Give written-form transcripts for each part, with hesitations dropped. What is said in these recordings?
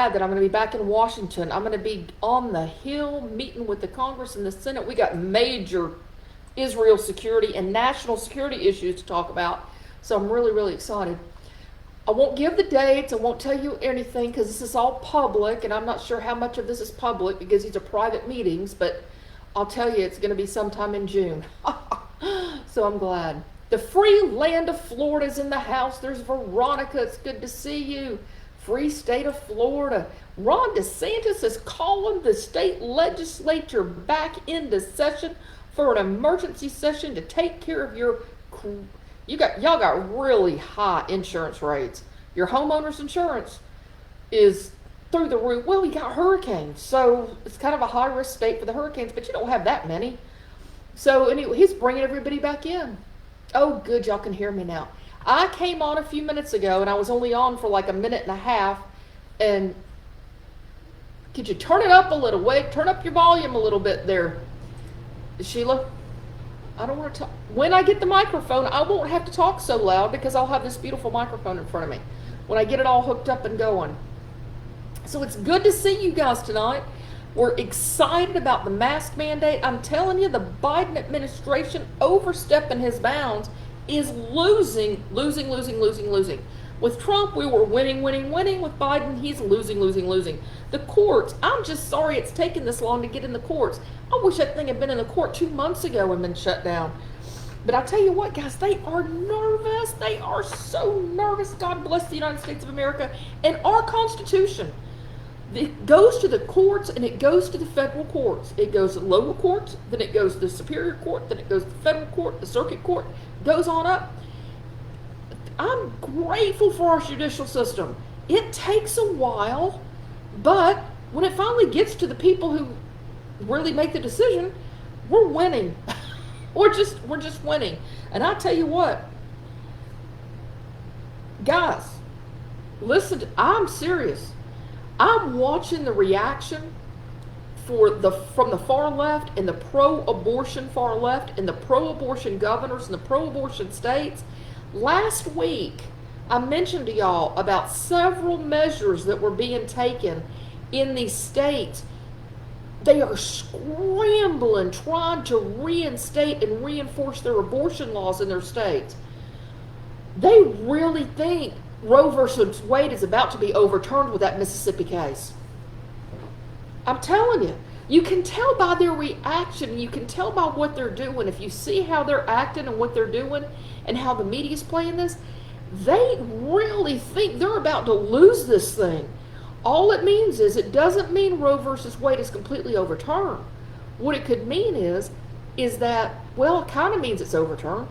glad that I'm going to be back in Washington. I'm going to be on the Hill meeting with the Congress and the Senate. We got major Israel security and national security issues to talk about. So I'm really, really excited. I won't give the dates. I won't tell you anything because this is all public, and I'm not sure how much of this is public because these are private meetings, but I'll tell you it's going to be sometime in June. So I'm glad. The free land of Florida is in the house. There's Veronica. It's good to see you. Free state of Florida. Ron DeSantis is calling the state legislature back into session for an emergency session to take care of y'all got really high insurance rates. Your homeowner's insurance is through the roof. Well, you got hurricanes, so it's kind of a high risk state for the hurricanes, but you don't have that many. So anyway, he's bringing everybody back in. Oh, good, y'all can hear me now. I came on a few minutes ago, and I was only on for like a minute and a half. And could you turn it up a little? Wait, turn up your volume a little bit there, Sheila. I don't want to talk. When I get the microphone, I won't have to talk so loud because I'll have this beautiful microphone in front of me when I get it all hooked up and going. So it's good to see you guys tonight. We're excited about the mask mandate. I'm telling you, the Biden administration overstepping his bounds is losing. With Trump, we were winning. With Biden, he's losing. The courts, I'm just sorry it's taken this long to get in the courts. I wish that thing had been in the court 2 months ago and been shut down. But I tell you what, guys, they are nervous. They are so nervous. God bless the United States of America and our Constitution. It goes to the courts and it goes to the federal courts. It goes to the lower courts, then it goes to the Superior Court, then it goes to the federal court, the circuit court, goes on up. I'm grateful for our judicial system. It takes a while, but when it finally gets to the people who really make the decision, we're winning. we're just winning. And I tell you what, guys, listen, I'm serious. I'm watching the reaction from the far left and the pro-abortion far left and the pro-abortion governors and the pro-abortion states. Last week, I mentioned to y'all about several measures that were being taken in these states. They are scrambling, trying to reinstate and reinforce their abortion laws in their states. They really think Roe versus Wade is about to be overturned with that Mississippi case. I'm telling you, you can tell by their reaction, you can tell by what they're doing. If you see how they're acting and what they're doing and how the media's playing this, they really think they're about to lose this thing. All it means is, it doesn't mean Roe versus Wade is completely overturned. What it could mean is that, well, it kind of means it's overturned,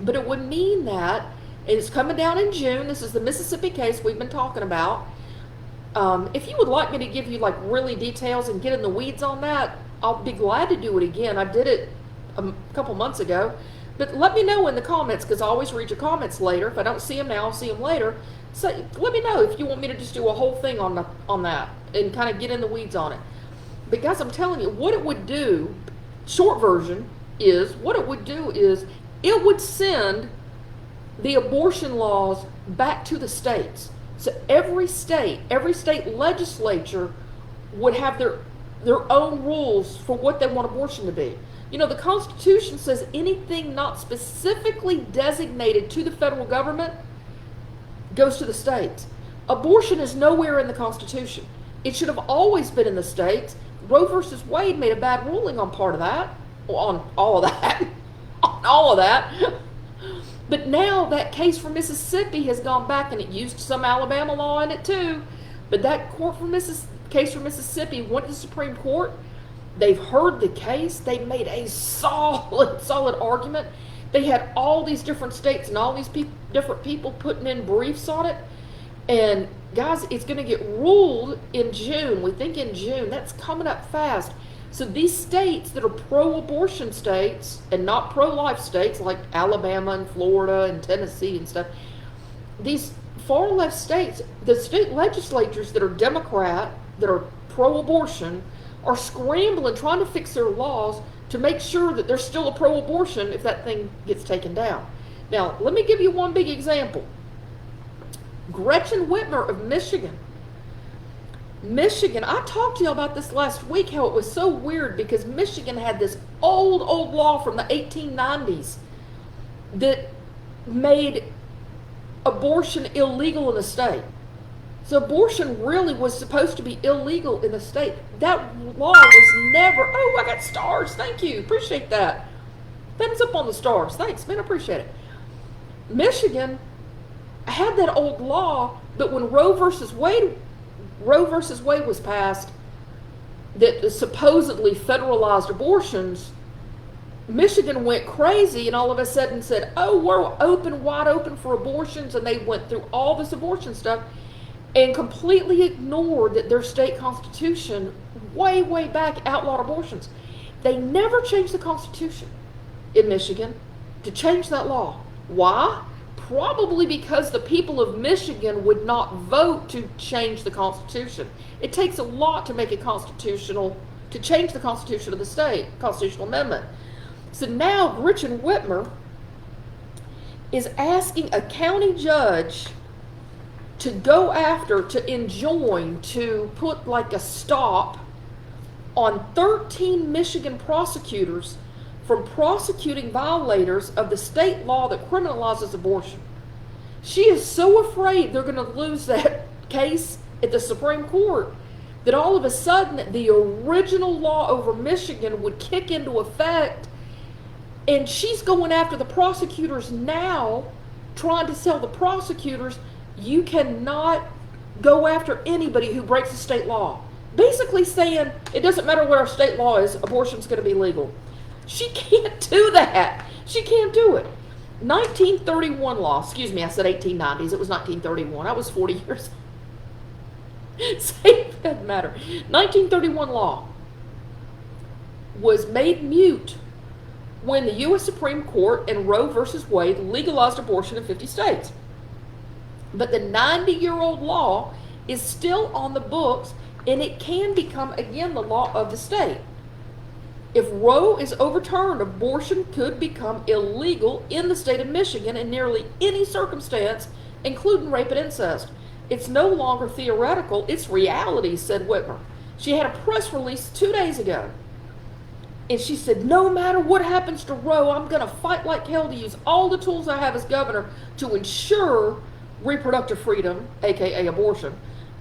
but it would mean that it's coming down in June. This is the Mississippi case we've been talking about. If you would like me to give you like really details and get in the weeds on that, I'll be glad to do it again. I did it a couple months ago. But let me know in the comments, because I always read your comments later. If I don't see them now, I'll see them later. So let me know if you want me to just do a whole thing on that and kind of get in the weeds on it. But guys, I'm telling you, what it would do, short version is, what it would do is it would send the abortion laws back to the states. So every state legislature would have their own rules for what they want abortion to be. You know, the Constitution says anything not specifically designated to the federal government goes to the states. Abortion is nowhere in the Constitution. It should have always been in the states. Roe versus Wade made a bad ruling on part of that, on all of that, on all of that. But now that case for Mississippi has gone back, and it used some Alabama law in it too. But that case for Mississippi went to the Supreme Court. They've heard the case. They made a solid argument. They had all these different states and all these different people putting in briefs on it. And guys, it's going to get ruled in June. We think in June. That's coming up fast. So these states that are pro-abortion states and not pro-life states like Alabama and Florida and Tennessee and stuff, these far left states, the state legislatures that are Democrat, that are pro-abortion, are scrambling, trying to fix their laws to make sure that there's still a pro-abortion if that thing gets taken down. Now, let me give you one big example. Gretchen Whitmer of Michigan Michigan, I talked to you about this last week, how it was so weird because Michigan had this old law from the 1890s that made abortion illegal in the state. So abortion really was supposed to be illegal in the state. That law was never, oh, I got stars, thank you, appreciate that. Thumbs up on the stars, thanks, man, I appreciate it. Michigan had that old law, but when Roe versus Wade was passed, that supposedly federalized abortions, Michigan went crazy and all of a sudden said, oh, we're wide open for abortions, and they went through all this abortion stuff and completely ignored that their state constitution way back outlawed abortions. They never changed the constitution in Michigan to change that law. Why? Probably because the people of Michigan would not vote to change the Constitution. It takes a lot to make it constitutional, to change the Constitution of the state, constitutional amendment. So now Gretchen Whitmer is asking a county judge to go after, to enjoin, to put like a stop on 13 Michigan prosecutors from prosecuting violators of the state law that criminalizes abortion. She is so afraid they're going to lose that case at the Supreme Court that all of a sudden the original law over Michigan would kick into effect, and she's going after the prosecutors now, trying to tell the prosecutors, you cannot go after anybody who breaks the state law. Basically saying, it doesn't matter what our state law is, abortion's going to be legal. She can't do that. She can't do it. 1931 law, excuse me, I said 1890s. It was 1931. I was 40 years old. Same, doesn't matter. 1931 law was made mute when the U.S. Supreme Court in Roe versus Wade legalized abortion in 50 states. But the 90-year-old law is still on the books, and it can become, again, the law of the state. If Roe is overturned, abortion could become illegal in the state of Michigan in nearly any circumstance, including rape and incest. It's no longer theoretical, it's reality, said Whitmer. She had a press release 2 days ago. And she said, no matter what happens to Roe, I'm going to fight like hell to use all the tools I have as governor to ensure reproductive freedom, aka abortion,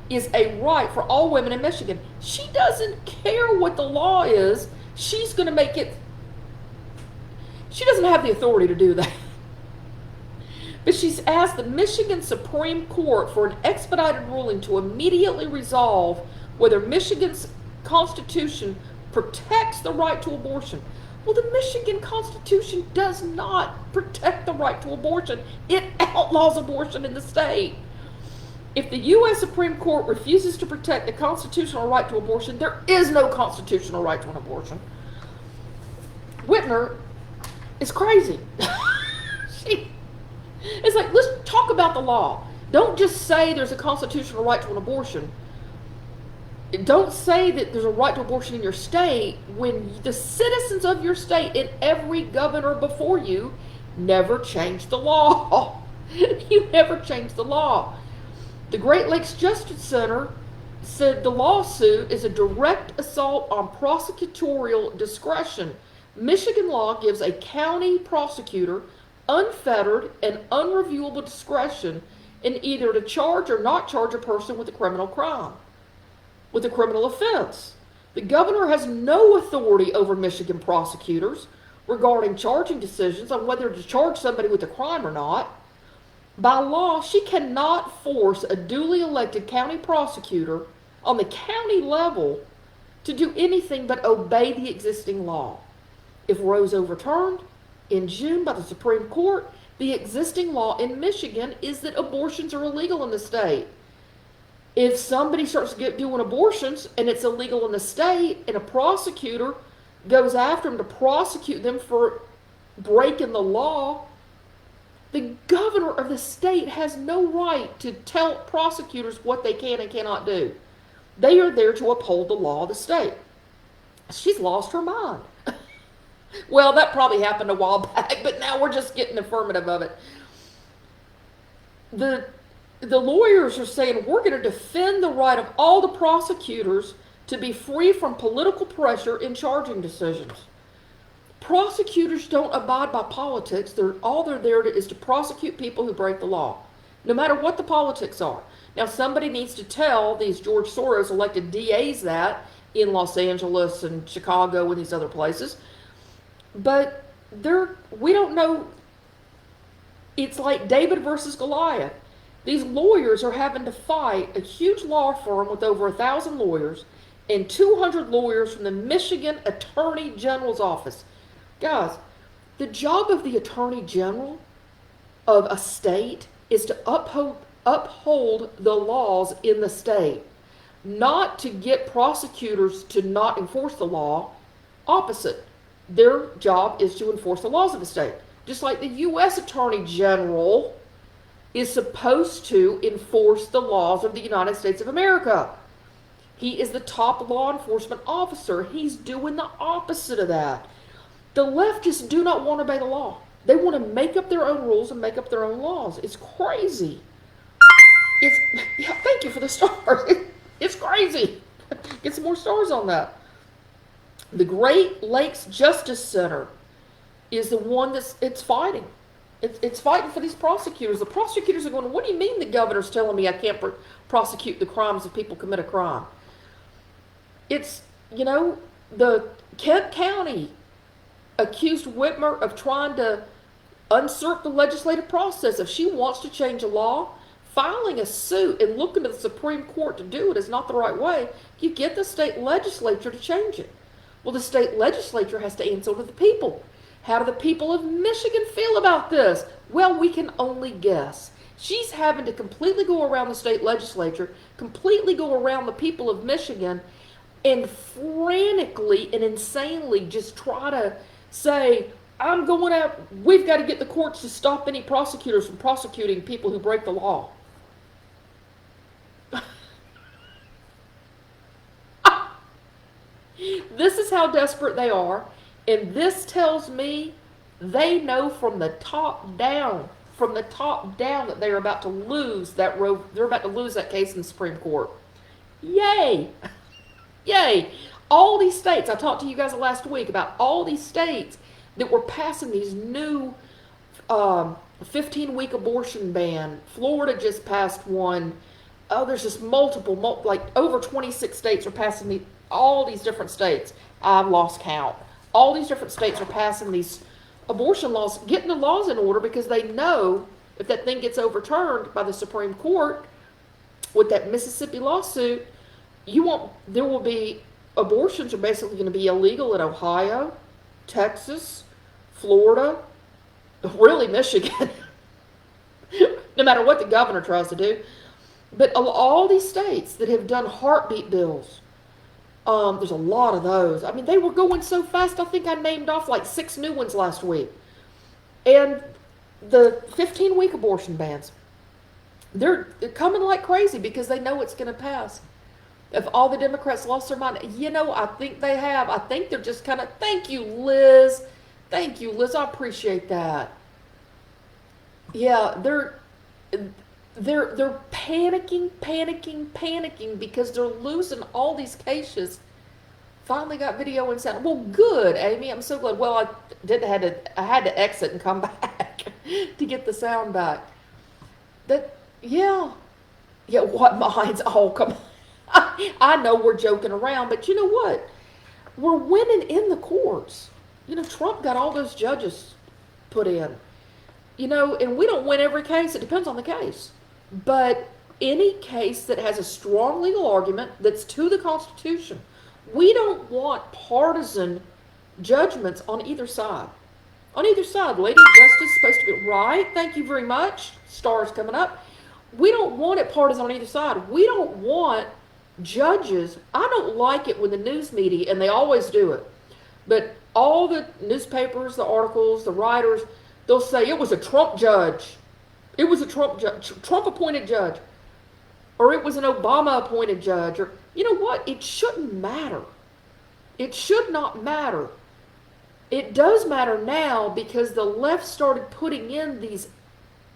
is a right for all women in Michigan. She doesn't care what the law is. She's going to make it. She doesn't have the authority to do that. But she's asked the Michigan Supreme Court for an expedited ruling to immediately resolve whether Michigan's Constitution protects the right to abortion. Well, the Michigan Constitution does not protect the right to abortion. It outlaws abortion in the state. If the U.S. Supreme Court refuses to protect the constitutional right to abortion, there is no constitutional right to an abortion. Whitmer is crazy. It's like, let's talk about the law. Don't just say there's a constitutional right to an abortion. Don't say that there's a right to abortion in your state when the citizens of your state and every governor before you never changed the law. You never changed the law. The Great Lakes Justice Center said the lawsuit is a direct assault on prosecutorial discretion. Michigan law gives a county prosecutor unfettered and unreviewable discretion in either to charge or not charge a person with a criminal crime, with a criminal offense. The governor has no authority over Michigan prosecutors regarding charging decisions on whether to charge somebody with a crime or not. By law, she cannot force a duly elected county prosecutor on the county level to do anything but obey the existing law. If Roe's overturned in June by the Supreme Court, the existing law in Michigan is that abortions are illegal in the state. If somebody starts doing abortions and it's illegal in the state and a prosecutor goes after them to prosecute them for breaking the law, the governor of the state has no right to tell prosecutors what they can and cannot do. They are there to uphold the law of the state. She's lost her mind. Well, that probably happened a while back, but now we're just getting affirmative of it. The the lawyers are saying we're going to defend the right of all the prosecutors to be free from political pressure in charging decisions. Prosecutors don't abide by politics. All they're there is to prosecute people who break the law, no matter what the politics are. Now, somebody needs to tell these George Soros elected DAs that in Los Angeles and Chicago and these other places. But we don't know. It's like David versus Goliath. These lawyers are having to fight a huge law firm with over 1,000 lawyers and 200 lawyers from the Michigan Attorney General's office. Guys, the job of the Attorney General of a state is to uphold the laws in the state, not to get prosecutors to not enforce the law. Opposite. Their job is to enforce the laws of the state. Just like the U.S. Attorney General is supposed to enforce the laws of the United States of America. He is the top law enforcement officer. He's doing the opposite of that. The leftists do not want to obey the law. They want to make up their own rules and make up their own laws. It's crazy. Thank you for the stars. It's crazy. Get some more stars on that. The Great Lakes Justice Center is the one it's fighting. It's fighting for these prosecutors. The prosecutors are going, what do you mean the governor's telling me I can't prosecute the crimes if people commit a crime? It's, the Kent County accused Whitmer of trying to usurp the legislative process. If she wants to change a law, filing a suit and looking to the Supreme Court to do it is not the right way. You get the state legislature to change it. Well, the state legislature has to answer to the people. How do the people of Michigan feel about this? Well, we can only guess. She's having to completely go around the state legislature, completely go around the people of Michigan, and frantically and insanely just try to say, I'm going out, we've got to get the courts to stop any prosecutors from prosecuting people who break the law. This is how desperate they are, and this tells me they know from the top down, that they're about to lose that they're about to lose that case in the Supreme Court. Yay! Yay! All these states, I talked to you guys last week about all these states that were passing these new 15-week abortion ban. Florida just passed one. Oh, there's just multiple, like over 26 states are passing all these different states. I've lost count. All these different states are passing these abortion laws, getting the laws in order because they know if that thing gets overturned by the Supreme Court with that Mississippi lawsuit, there will be abortions are basically going to be illegal in Ohio, Texas, Florida, really Michigan, no matter what the governor tries to do. But all these states that have done heartbeat bills, there's a lot of those. I mean, they were going so fast, I think I named off like 6 new ones last week. And the 15-week abortion bans, they're coming like crazy because they know it's going to pass. If all the Democrats lost their mind, I think they have. I think they're just kind of, thank you, Liz. Thank you, Liz. I appreciate that. Yeah, they're panicking because they're losing all these cases. Finally got video and sound. Well, good, Amy. I'm so glad. Well, I had to exit and come back to get the sound back. What minds? Oh, come on. I know we're joking around, but you know what? We're winning in the courts. Trump got all those judges put in. And we don't win every case. It depends on the case. But any case that has a strong legal argument that's to the Constitution, we don't want partisan judgments on either side. On either side, Lady Justice is supposed to be right. Thank you very much. Stars coming up. We don't want it partisan on either side. We don't want judges. I don't like it when the news media, and they always do it, but all the newspapers, the articles, the writers, they'll say it was a Trump judge. It was a Trump judge, Trump-appointed judge. Or it was an Obama-appointed judge. Or, you know what? It shouldn't matter. It should not matter. It does matter now because the left started putting in these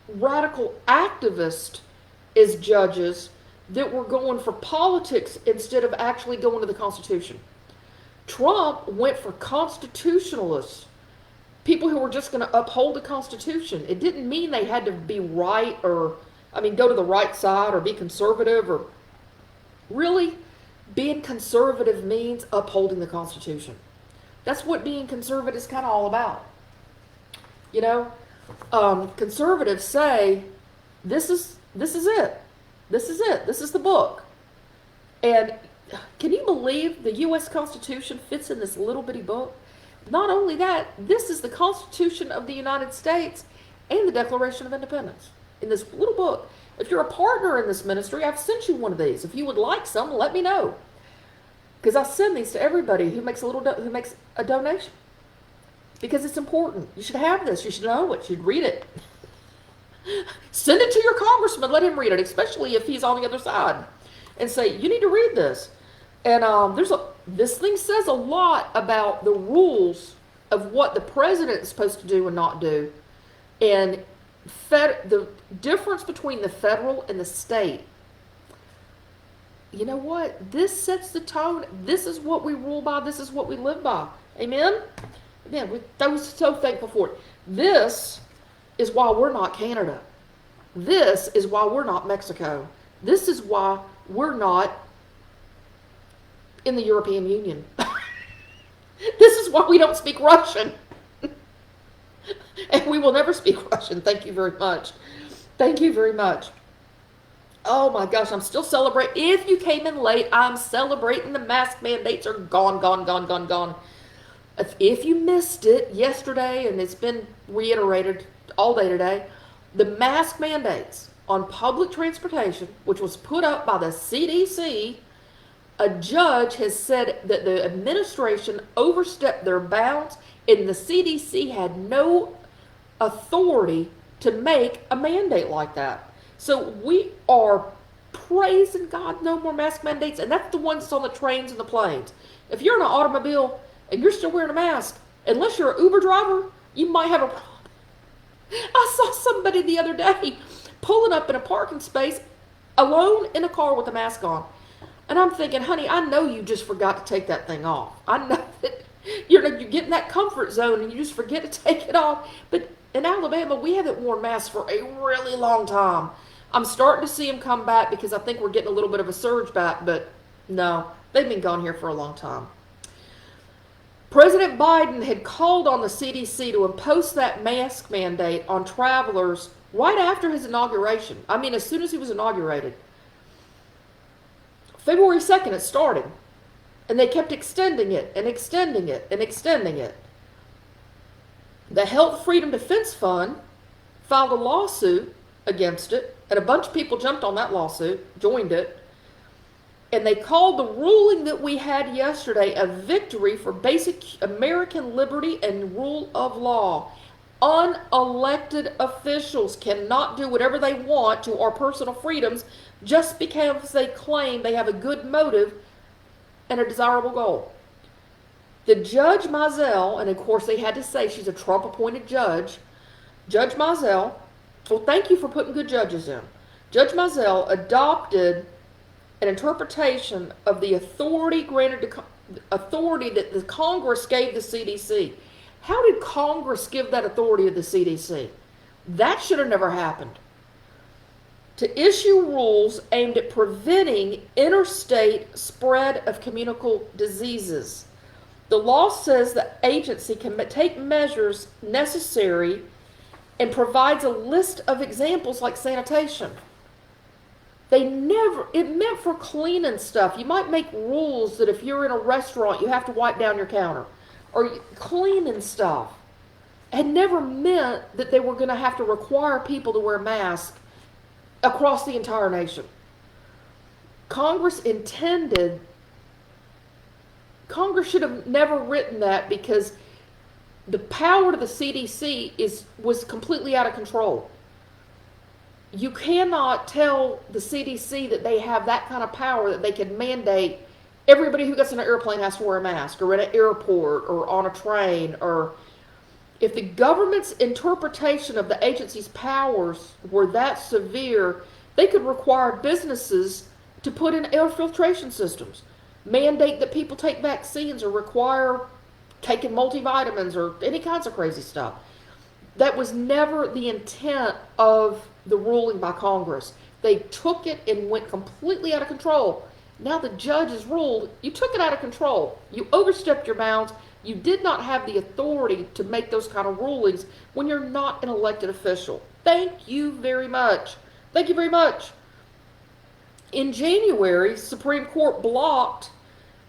radical activist as judges that were going for politics instead of actually going to the Constitution. Trump went for constitutionalists, people who were just going to uphold the Constitution. It didn't mean they had to be right or, go to the right side or be conservative or really being conservative means upholding the Constitution. That's what being conservative is kind of all about. Conservatives say, this is it. This is it. This is the book. And can you believe the U.S. Constitution fits in this little bitty book? Not only that, this is the Constitution of the United States and the Declaration of Independence in this little book. If you're a partner in this ministry, I've sent you one of these. If you would like some, let me know, because I send these to everybody who makes a donation, because it's important. You should have this. You should know it. You should read it. Send it to your congressman. Let him read it, especially if he's on the other side, and say, you need to read this. And this thing says a lot about the rules of what the president is supposed to do and not do, and the difference between the federal and the state. You know what? This sets the tone. This is what we rule by. This is what we live by. Amen? Amen. We're so thankful for it. This is why we're not Canada. This is why we're not Mexico. This is why we're not in the European Union. This is why we don't speak Russian. And we will never speak Russian. Thank you very much. Thank you very much. Oh my gosh, I'm still celebrating. If you came in late, I'm celebrating. The mask mandates are gone, gone, gone, gone, gone. If you missed it yesterday, and it's been reiterated all day today, the mask mandates on public transportation, which was put up by the CDC, a judge has said that the administration overstepped their bounds, and the CDC had no authority to make a mandate like that. So we are praising God, no more mask mandates, and that's the ones that's on the trains and the planes. If you're in an automobile and you're still wearing a mask, unless you're an Uber driver, you might have a problem. I saw somebody the other day pulling up in a parking space alone in a car with a mask on. And I'm thinking, honey, I know you just forgot to take that thing off. I know that you get in that comfort zone and you just forget to take it off. But in Alabama, we haven't worn masks for a really long time. I'm starting to see them come back because I think we're getting a little bit of a surge back, but no, they've been gone here for a long time. President Biden had called on the CDC to impose that mask mandate on travelers right after his inauguration. As soon as he was inaugurated. February 2nd, it started. And they kept extending it and extending it and extending it. The Health Freedom Defense Fund filed a lawsuit against it, and a bunch of people jumped on that lawsuit, joined it, and they called the ruling that we had yesterday a victory for basic American liberty and rule of law. Unelected officials cannot do whatever they want to our personal freedoms just because they claim they have a good motive and a desirable goal. The Judge Mizell, and of course they had to say she's a Trump-appointed judge, Judge Mizell, well, thank you for putting good judges in. Judge Mizell adopted an interpretation of the authority that the Congress gave the CDC. How did Congress give that authority to the CDC? That should have never happened. To issue rules aimed at preventing interstate spread of communicable diseases. The law says the agency can take measures necessary and provides a list of examples like sanitation. It meant for cleaning stuff. You might make rules that if you're in a restaurant, you have to wipe down your counter. Or cleaning stuff. It never meant that they were going to have to require people to wear masks across the entire nation. Congress should have never written that because the power to the CDC was completely out of control. You cannot tell the CDC that they have that kind of power that they can mandate everybody who gets in an airplane has to wear a mask, or in an airport, or on a train, or if the government's interpretation of the agency's powers were that severe, They could require businesses to put in air filtration systems, mandate that people take vaccines, or require taking multivitamins or any kinds of crazy stuff. That was never the intent of the ruling by Congress. They took it and went completely out of control. Now the judge has ruled, you took it out of control. You overstepped your bounds. You did not have the authority to make those kind of rulings when you're not an elected official. Thank you very much. Thank you very much. In January, Supreme Court blocked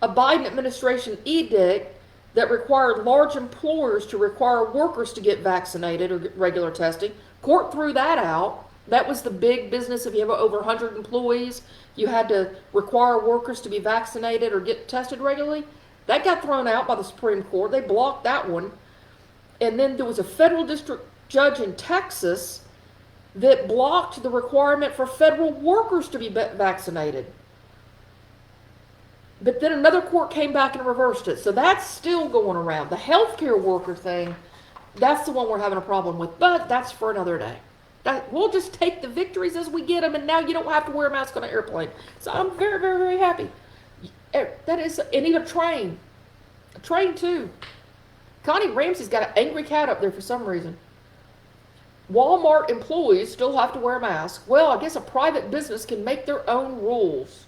a Biden administration edict that required large employers to require workers to get vaccinated or get regular testing. Court threw that out. That was the big business. If you have over 100 employees, you had to require workers to be vaccinated or get tested regularly. That got thrown out by the Supreme Court. They blocked that one. And then there was a federal district judge in Texas that blocked the requirement for federal workers to be vaccinated. But then another court came back and reversed it. So that's still going around. The healthcare worker thing, that's the one we're having a problem with. But that's for another day. We'll just take the victories as we get them, and now you don't have to wear a mask on an airplane. So I'm very, very, very happy. That is, and even a train too. Connie Ramsey's got an angry cat up there for some reason. Walmart employees still have to wear a mask. Well, I guess a private business can make their own rules.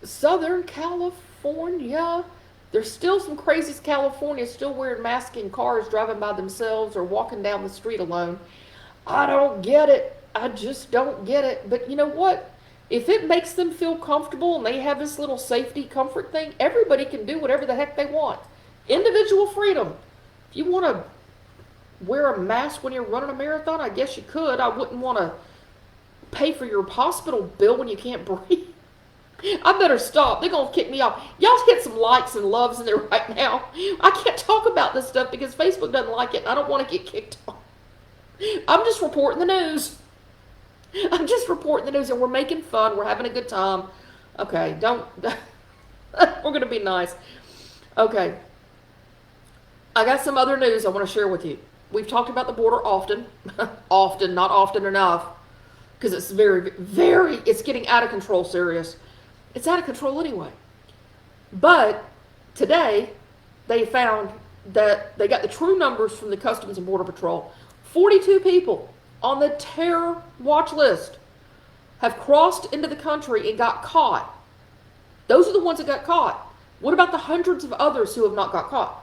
Southern California, there's still some crazies. California still wearing masks in cars, driving by themselves or walking down the street alone. I don't get it. I just don't get it. But you know what? If it makes them feel comfortable and they have this little safety comfort thing, everybody can do whatever the heck they want. Individual freedom. If you want to wear a mask when you're running a marathon, I guess you could. I wouldn't want to pay for your hospital bill when you can't breathe. I better stop. They're going to kick me off. Y'all hit some likes and loves in there right now. I can't talk about this stuff because Facebook doesn't like it and I don't want to get kicked off. I'm just reporting the news. I'm just reporting the news, and we're making fun. We're having a good time. Okay, don't. We're going to be nice. Okay. I got some other news I want to share with you. We've talked about the border often. Often, not often enough. Because it's it's getting out of control serious. It's out of control anyway. But today, they found that they got the true numbers from the Customs and Border Patrol. 42 people on the terror watch list have crossed into the country and got caught. Those are the ones that got caught. What about the hundreds of others who have not got caught?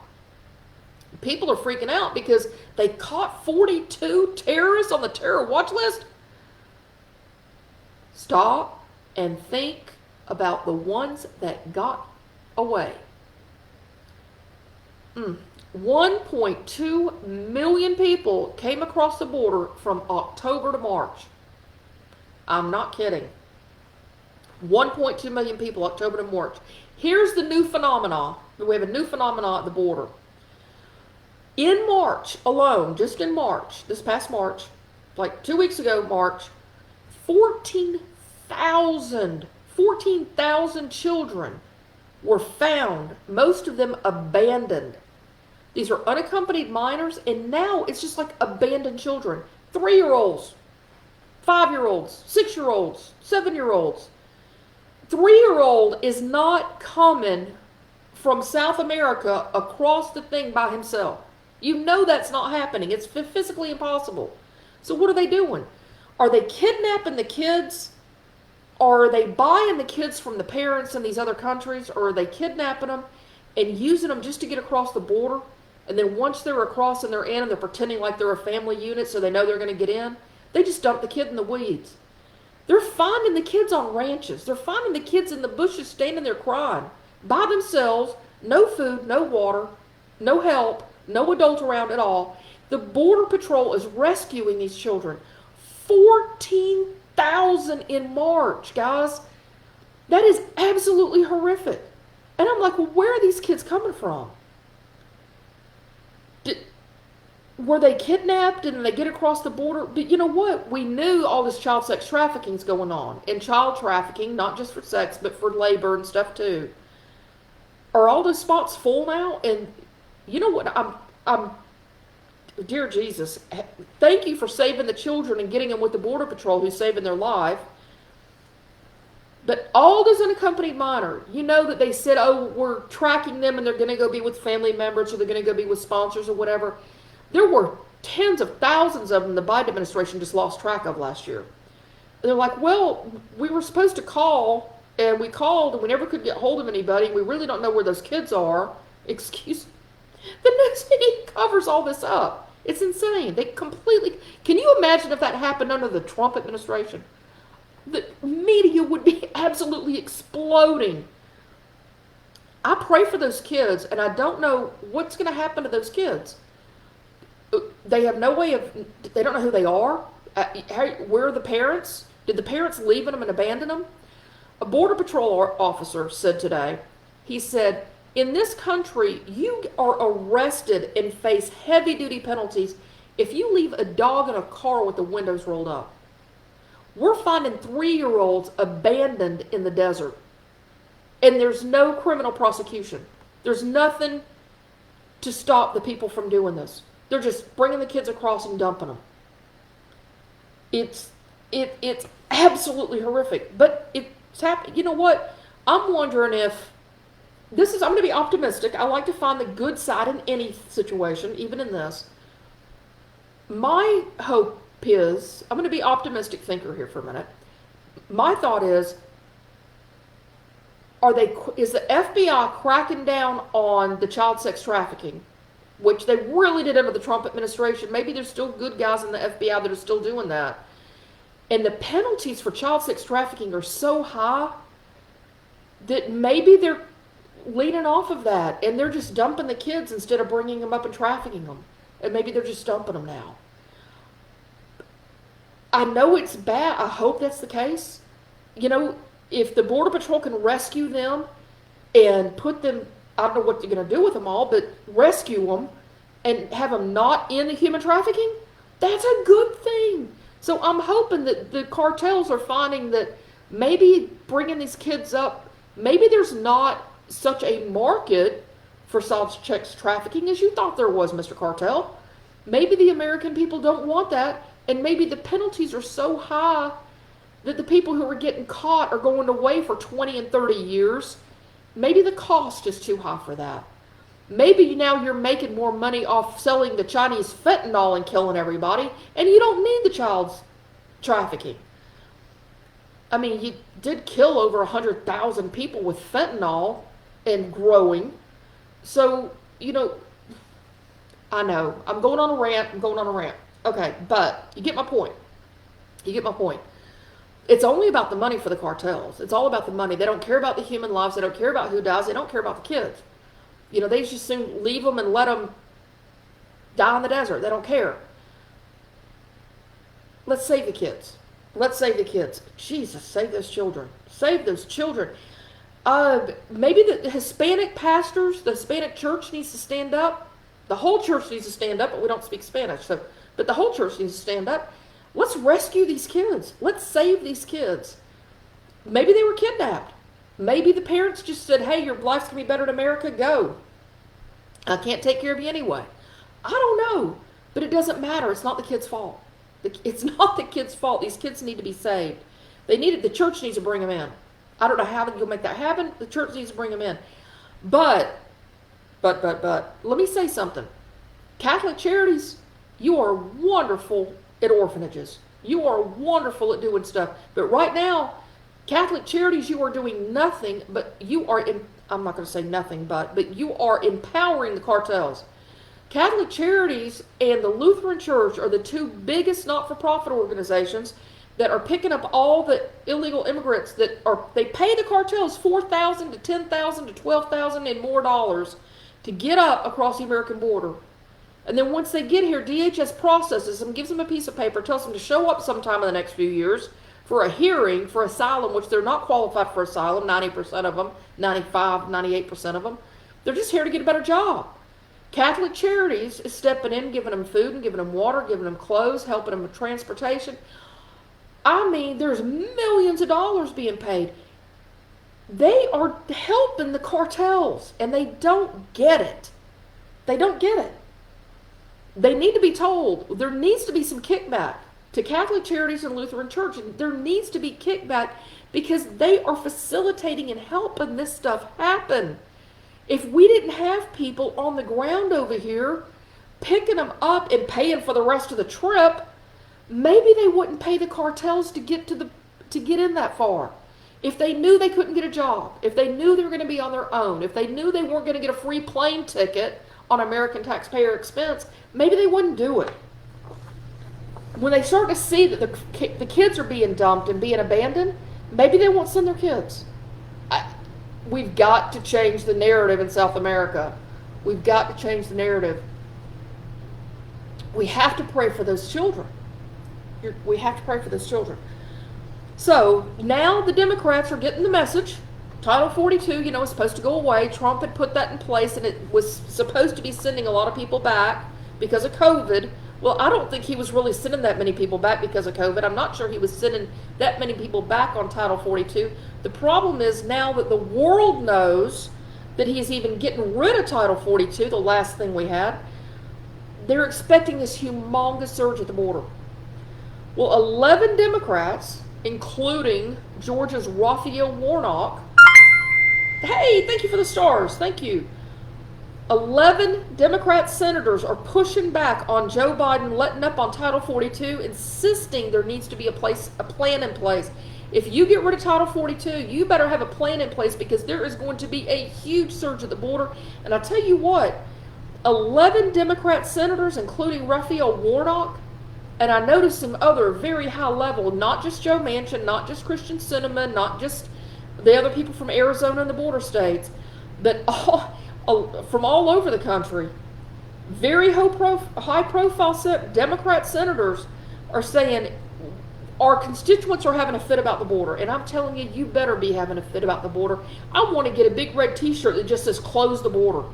People are freaking out because they caught 42 terrorists on the terror watch list. Stop and think about the ones that got away. 1.2 million people came across the border from October to March. I'm not kidding. 1.2 million people, October to March. Here's the new phenomena. We have a new phenomena at the border. In March alone, just in March, this past March, like 2 weeks ago, March, 14,000 children were found, most of them abandoned. These are unaccompanied minors, and now it's just like abandoned children. 3-year-olds, 5-year-olds, 6-year-olds, 7-year-olds. 3-year-old is not coming from South America across the thing by himself. You know that's not happening. It's physically impossible. So what are they doing? Are they kidnapping the kids? Or are they buying the kids from the parents in these other countries? Or are they kidnapping them and using them just to get across the border? And then once they're across and they're in and they're pretending like they're a family unit so they know they're going to get in, they just dump the kid in the weeds. They're finding the kids on ranches. They're finding the kids in the bushes standing there crying by themselves. No food, no water, no help, no adult around at all. The Border Patrol is rescuing these children. 14,000 in March, guys. That is absolutely horrific. And I'm like, well, where are these kids coming from? Were they kidnapped and they get across the border? But you know what? We knew all this child sex trafficking is going on. And child trafficking, not just for sex, but for labor and stuff too. Are all those spots full now? And you know what? dear Jesus, thank you for saving the children and getting them with the Border Patrol who's saving their life. But all those unaccompanied minor, you know that they said, oh, we're tracking them and they're going to go be with family members or they're going to go be with sponsors or whatever. There were tens of thousands of them the Biden administration just lost track of last year. And they're like, well, we were supposed to call, and we called, and we never could get hold of anybody, and we really don't know where those kids are. Excuse me. The news media covers all this up. It's insane. They completely... Can you imagine if that happened under the Trump administration? The media would be absolutely exploding. I pray for those kids, and I don't know what's going to happen to those kids. They have no way of... They don't know who they are. Where are the parents? Did the parents leave them and abandon them? A Border Patrol officer said today, he said, in this country, you are arrested and face heavy-duty penalties if you leave a dog in a car with the windows rolled up. We're finding 3-year-olds abandoned in the desert, and there's no criminal prosecution. There's nothing to stop the people from doing this. They're just bringing the kids across and dumping them. It's absolutely horrific, but it's happening. You know what? I'm wondering if I'm going to be optimistic. I like to find the good side in any situation, even in this. My hope is, I'm going to be optimistic thinker here for a minute. My thought is the FBI cracking down on the child sex trafficking, which they really did under the Trump administration? Maybe there's still good guys in the FBI that are still doing that. And the penalties for child sex trafficking are so high that maybe they're leaning off of that, and they're just dumping the kids instead of bringing them up and trafficking them. And maybe they're just dumping them now. I know it's bad. I hope that's the case. You know, if the Border Patrol can rescue them and put them, I don't know what they're going to do with them all, but rescue them and have them not in the human trafficking, that's a good thing. So I'm hoping that the cartels are finding that maybe bringing these kids up, maybe there's not such a market for child sex trafficking as you thought there was, Mr. Cartel. Maybe the American people don't want that, and maybe the penalties are so high that the people who are getting caught are going away for 20 and 30 years. Maybe the cost is too high for that. Maybe now you're making more money off selling the Chinese fentanyl and killing everybody, and you don't need the child trafficking. I mean, you did kill over 100,000 people with fentanyl and growing. So, you know, I know. I'm going on a rant. Okay, but you get my point. It's only about the money for the cartels. It's all about the money. They don't care about the human lives. They don't care about who dies. They don't care about the kids. You know, they just soon leave them and let them die in the desert. They don't care. Let's save the kids. Jesus, save those children. Maybe the Hispanic pastors, the Hispanic church needs to stand up. The whole church needs to stand up, but we don't speak Spanish. But the whole church needs to stand up. Let's rescue these kids. Let's save these kids. Maybe they were kidnapped. Maybe the parents just said, hey, your life's going to be better in America. Go. I can't take care of you anyway. I don't know. But it doesn't matter. It's not the kid's fault. It's not the kid's fault. These kids need to be saved. The church needs to bring them in. I don't know how you'll make that happen. The church needs to bring them in. But, let me say something. Catholic Charities, you are wonderful at orphanages. You are wonderful at doing stuff. But right now, Catholic Charities, you are doing nothing, but you are, I'm not going to say nothing, but you are empowering the cartels. Catholic Charities and the Lutheran Church are the two biggest not-for-profit organizations that are picking up all the illegal immigrants they pay the cartels $4,000 to $10,000 to $12,000 and more dollars to get up across the American border. And then once they get here, DHS processes them, gives them a piece of paper, tells them to show up sometime in the next few years for a hearing for asylum, which they're not qualified for asylum, 90% of them, 95, 98% of them. They're just here to get a better job. Catholic Charities is stepping in, giving them food and giving them water, giving them clothes, helping them with transportation. I mean, there's millions of dollars being paid. They are helping the cartels, and they don't get it. They need to be told there needs to be some kickback to Catholic Charities and Lutheran Church. And there needs to be kickback because they are facilitating and helping this stuff happen. If we didn't have people on the ground over here picking them up and paying for the rest of the trip, maybe they wouldn't pay the cartels to get in that far. If they knew they couldn't get a job, if they knew they were going to be on their own, if they knew they weren't going to get a free plane ticket on American taxpayer expense, maybe they wouldn't do it. When they start to see that the kids are being dumped and being abandoned, maybe they won't send their kids. We've got to change the narrative in South America. We've got to change the narrative. We have to pray for those children. We have to pray for those children. So now the Democrats are getting the message. Title 42, is supposed to go away. Trump had put that in place, and it was supposed to be sending a lot of people back because of COVID. Well, I don't think he was really sending that many people back because of COVID. I'm not sure he was sending that many people back on Title 42. The problem is now that the world knows that he's even getting rid of Title 42, the last thing we had, they're expecting this humongous surge at the border. Well, 11 Democrats, including Georgia's Raphael Warnock, hey, thank you for the stars, thank you. 11 Democrat senators are pushing back on Joe Biden letting up on Title 42, insisting there needs to be a plan in place. If you get rid of Title 42, you better have a plan in place because there is going to be a huge surge at the border. And I tell you what, 11 Democrat senators, including Raphael Warnock, and I noticed some other very high level, not just Joe Manchin, not just Christian Sinema, not just the other people from Arizona and the border states, but from all over the country, very high profile Democrat senators are saying our constituents are having a fit about the border. And I'm telling you, you better be having a fit about the border. I want to get a big red t-shirt that just says close the border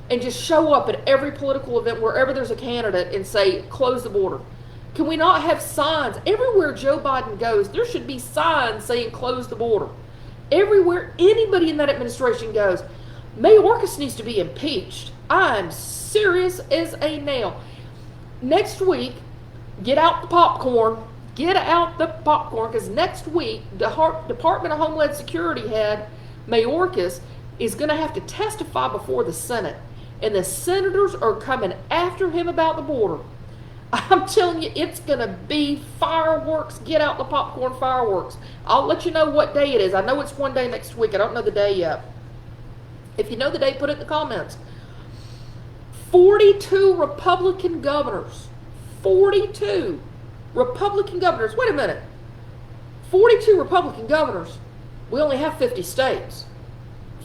and just show up at every political event wherever there's a candidate and say close the border. Can we not have signs? Everywhere Joe Biden goes, there should be signs saying close the border. Everywhere anybody in that administration goes, Mayorkas needs to be impeached. I'm serious as a nail. Next week, get out the popcorn. Get out the popcorn, because next week, the Department of Homeland Security head, Mayorkas, is going to have to testify before the Senate. And the senators are coming after him about the border. I'm telling you, it's going to be fireworks. Get out the popcorn, fireworks. I'll let you know what day it is. I know it's one day next week. I don't know the day yet. If you know the day, put it in the comments. 42 Republican governors. 42 Republican governors. Wait a minute. 42 Republican governors. We only have 50 states.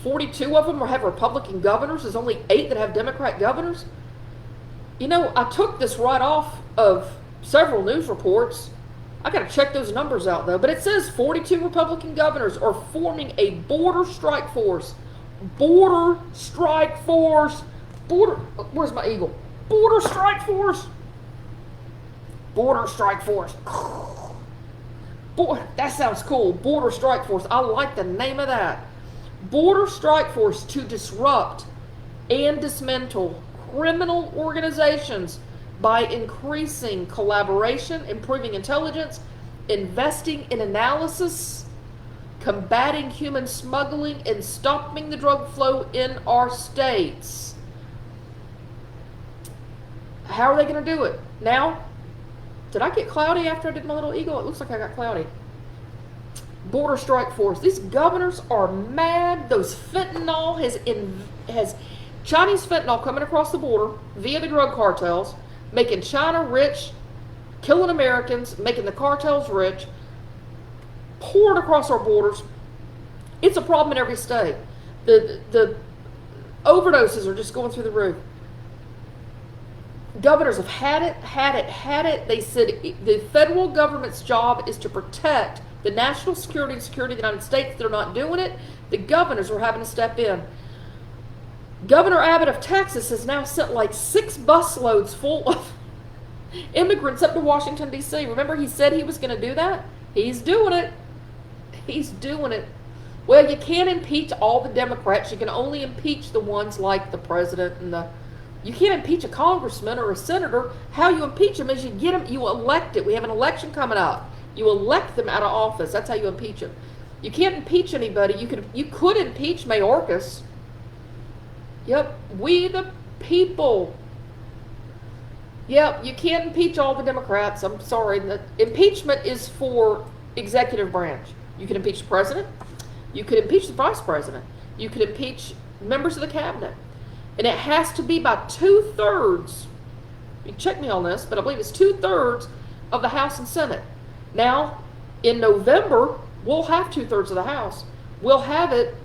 42 of them have Republican governors. There's only 8 that have Democrat governors. I took this right off of several news reports. I got to check those numbers out, though. But it says 42 Republican governors are forming a border strike force. Border strike force. Where's my eagle? Border strike force. Border strike force. Boy, that sounds cool. Border strike force. I like the name of that. Border strike force to disrupt and dismantle criminal organizations by increasing collaboration, improving intelligence, investing in analysis, combating human smuggling, and stopping the drug flow in our states. How are they going to do it? Now, did I get cloudy after I did my little eagle? It looks like I got cloudy. Border strike force. These governors are mad. Those fentanyl has Chinese fentanyl coming across the border via the drug cartels, making China rich, killing Americans, making the cartels rich, pouring across our borders. It's a problem in every state. The overdoses are just going through the roof. Governors have had it. They said the federal government's job is to protect the national security and security of the United States. They're not doing it. The governors are having to step in. Governor Abbott of Texas has now sent like 6 busloads full of immigrants up to Washington, D.C. Remember, he said he was going to do that? He's doing it. He's doing it. Well, you can't impeach all the Democrats. You can only impeach the ones like the president and You can't impeach a congressman or a senator. How you impeach them is you get them, you elect it. We have an election coming up. You elect them out of office. That's how you impeach them. You can't impeach anybody. You could impeach Mayorkas. Yep, we the people. Yep, you can't impeach all the Democrats. I'm sorry. The impeachment is for executive branch. You can impeach the president. You could impeach the vice president. You could impeach members of the cabinet. And it has to be by 2/3. You can check me on this, but I believe it's 2/3 of the House and Senate. Now, in November, we'll have 2/3 of the House. We'll have it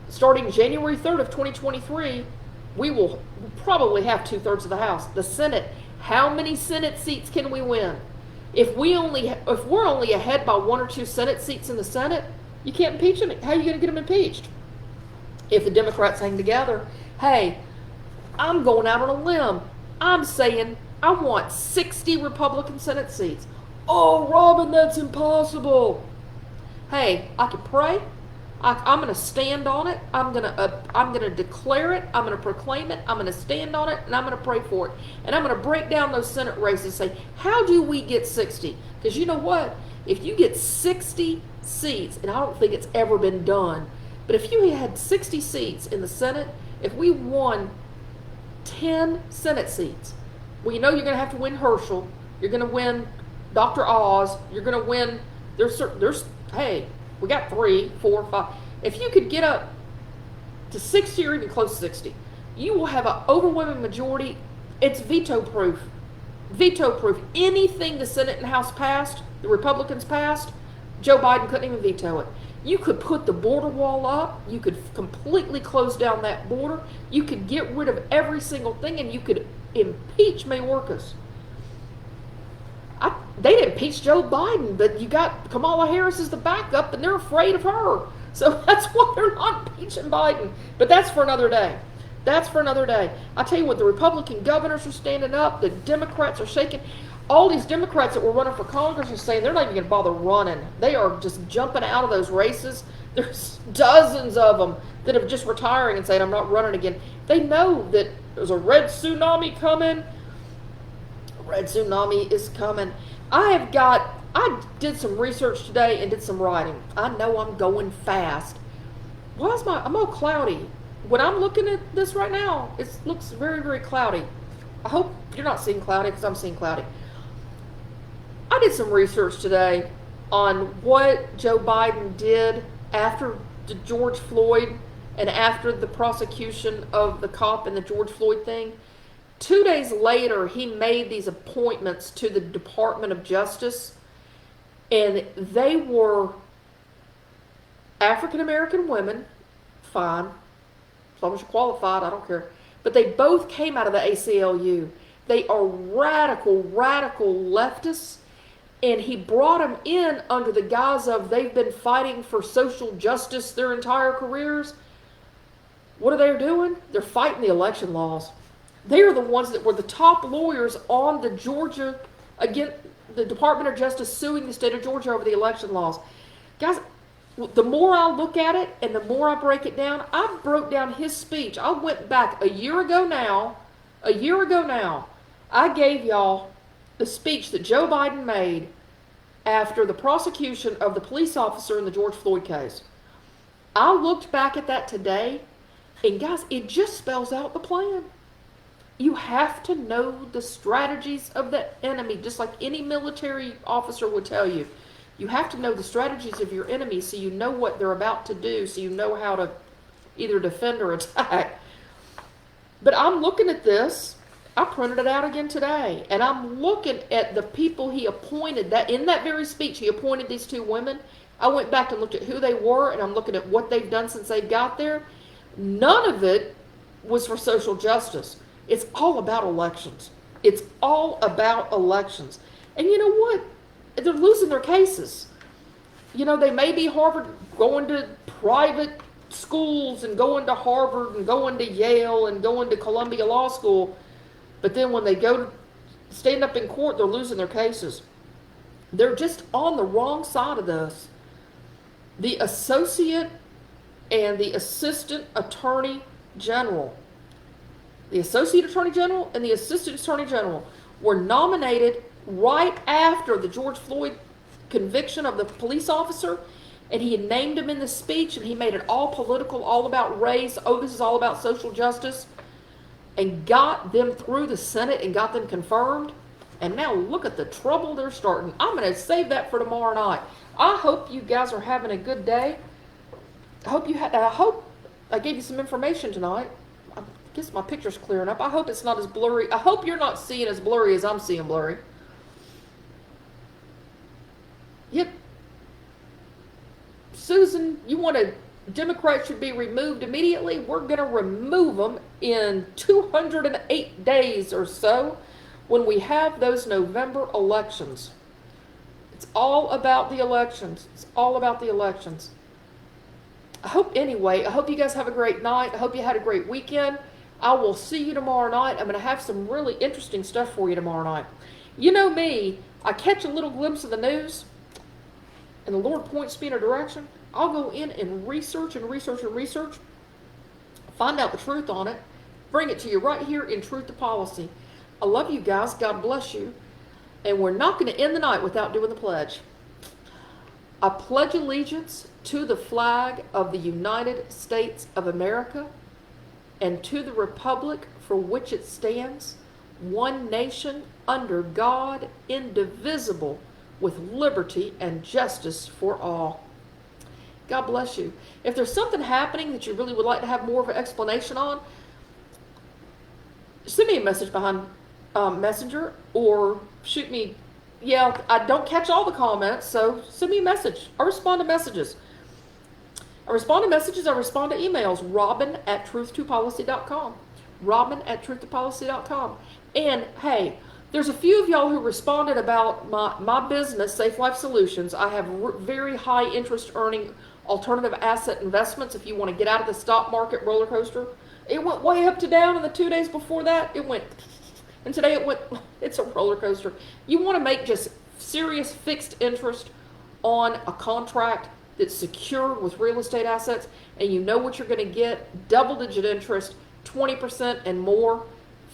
starting January 3rd of 2023. We will probably have 2/3 of the House. The Senate, how many Senate seats can we win? If we're only ahead by 1 or 2 Senate seats in the Senate, you can't impeach them. How are you going to get them impeached? If the Democrats hang together, hey, I'm going out on a limb. I'm saying I want 60 Republican Senate seats. Oh, Robin, that's impossible. Hey, I can pray. I'm going to stand on it. I'm going to declare it. I'm going to proclaim it. I'm going to stand on it, and I'm going to pray for it. And I'm going to break down those Senate races and say, how do we get 60? Because you know what? If you get 60 seats, and I don't think it's ever been done, but if you had 60 seats in the Senate, if we won 10 Senate seats, well, you know you're going to have to win Herschel. You're going to win Dr. Oz. You're going to win, hey, we got 3, 4, 5. If you could get up to 60 or even close to 60, you will have an overwhelming majority. It's veto proof. Veto proof. Anything the Senate and House passed, the Republicans passed, Joe Biden couldn't even veto it. You could put the border wall up. You could completely close down that border. You could get rid of every single thing, and you could impeach Mayorkas. They didn't impeach Joe Biden, but you got Kamala Harris as the backup, and they're afraid of her. So that's why they're not impeaching Biden. But that's for another day. That's for another day. I tell you what, the Republican governors are standing up. The Democrats are shaking. All these Democrats that were running for Congress are saying they're not even going to bother running. They are just jumping out of those races. There's dozens of them that are just retiring and saying, I'm not running again. They know that there's a red tsunami coming. A red tsunami is coming. I did some research today and did some writing. I know I'm going fast. I'm all cloudy. When I'm looking at this right now, it looks very, very cloudy. I hope you're not seeing cloudy because I'm seeing cloudy. I did some research today on what Joe Biden did after the George Floyd and after the prosecution of the cop in the George Floyd thing. 2 days later, he made these appointments to the Department of Justice, and they were African-American women, fine, as long as you're qualified, I don't care. But they both came out of the ACLU. They are radical leftists, and he brought them in under the guise of they've been fighting for social justice their entire careers. What are they doing? They're fighting the election laws. They are the ones that were the top lawyers on the Georgia, again, the Department of Justice suing the state of Georgia over the election laws. Guys, the more I look at it and the more I break it down, I broke down his speech. I went back a year ago now, I gave y'all the speech that Joe Biden made after the prosecution of the police officer in the George Floyd case. I looked back at that today, and guys, it just spells out the plan. You have to know the strategies of the enemy, just like any military officer would tell you. You have to know the strategies of your enemy so you know what they're about to do, so you know how to either defend or attack. But I'm looking at this. I printed it out again today, and I'm looking at the people he appointed. That in that very speech, he appointed these 2 women. I went back and looked at who they were, and I'm looking at what they've done since they got there. None of it was for social justice. It's all about elections. It's all about elections. And you know what? They're losing their cases. You know, they may be Harvard, going to private schools and going to Harvard and going to Yale and going to Columbia Law School, but then when they go to stand up in court, they're losing their cases. They're just on the wrong side of this. The associate and the assistant attorney general, The Associate Attorney General and the Assistant Attorney General were nominated right after the George Floyd conviction of the police officer, and he had named him in the speech, and he made it all political, all about race. Oh, this is all about social justice, and got them through the Senate and got them confirmed. And now look at the trouble they're starting. I'm going to save that for tomorrow night. I hope you guys are having a good day. I hope I gave you some information tonight. I guess my picture's clearing up. I hope it's not as blurry. I hope you're not seeing as blurry as I'm seeing blurry. Yep. Susan, you want a Democrat should be removed immediately? We're going to remove them in 208 days or so when we have those November elections. It's all about the elections. It's all about the elections. I hope you guys have a great night. I hope you had a great weekend. I will see you tomorrow night. I'm going to have some really interesting stuff for you tomorrow night. You know me, I catch a little glimpse of the news, and the Lord points me in a direction. I'll go in and research, find out the truth on it, bring it to you right here in Truth to Policy. I love you guys. God bless you. And we're not going to end the night without doing the pledge. I pledge allegiance to the flag of the United States of America and to the republic for which it stands, one nation under God, indivisible, with liberty and justice for all. God bless you. If there's something happening that you really would like to have more of an explanation on, send me a message behind Messenger, or shoot me. Yeah, I don't catch all the comments, so send me a message. I respond to messages. I respond to emails. Robin@truth2policy.com. Robin@truth2policy.com. And hey, there's a few of y'all who responded about my business, Safe Life Solutions. I have very high interest earning alternative asset investments if you want to get out of the stock market roller coaster. It went way up to down, and the 2 days before that, it went, and today it's a roller coaster. You want to make just serious fixed interest on a contract that's secured with real estate assets, and you know what you're going to get, double-digit interest, 20% and more,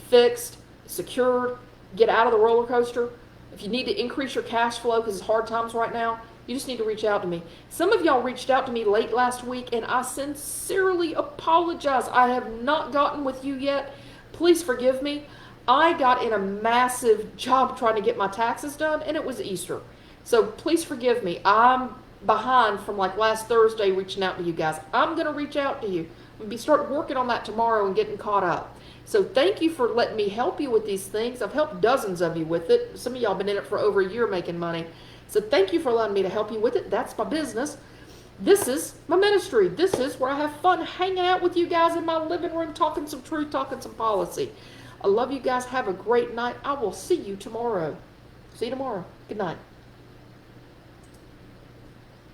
fixed, secured. Get out of the roller coaster. If you need to increase your cash flow because it's hard times right now, you just need to reach out to me. Some of y'all reached out to me late last week, and I sincerely apologize. I have not gotten with you yet. Please forgive me. I got in a massive job trying to get my taxes done, and it was Easter. So please forgive me. I'm behind from like last Thursday reaching out to you guys. I'm going to reach out to you. I'm going to start working on that tomorrow and getting caught up. So thank you for letting me help you with these things. I've helped dozens of you with it. Some of y'all been in it for over a year making money. So thank you for allowing me to help you with it. That's my business. This is my ministry. This is where I have fun hanging out with you guys in my living room, talking some truth, talking some policy. I love you guys. Have a great night. I will see you tomorrow. See you tomorrow. Good night.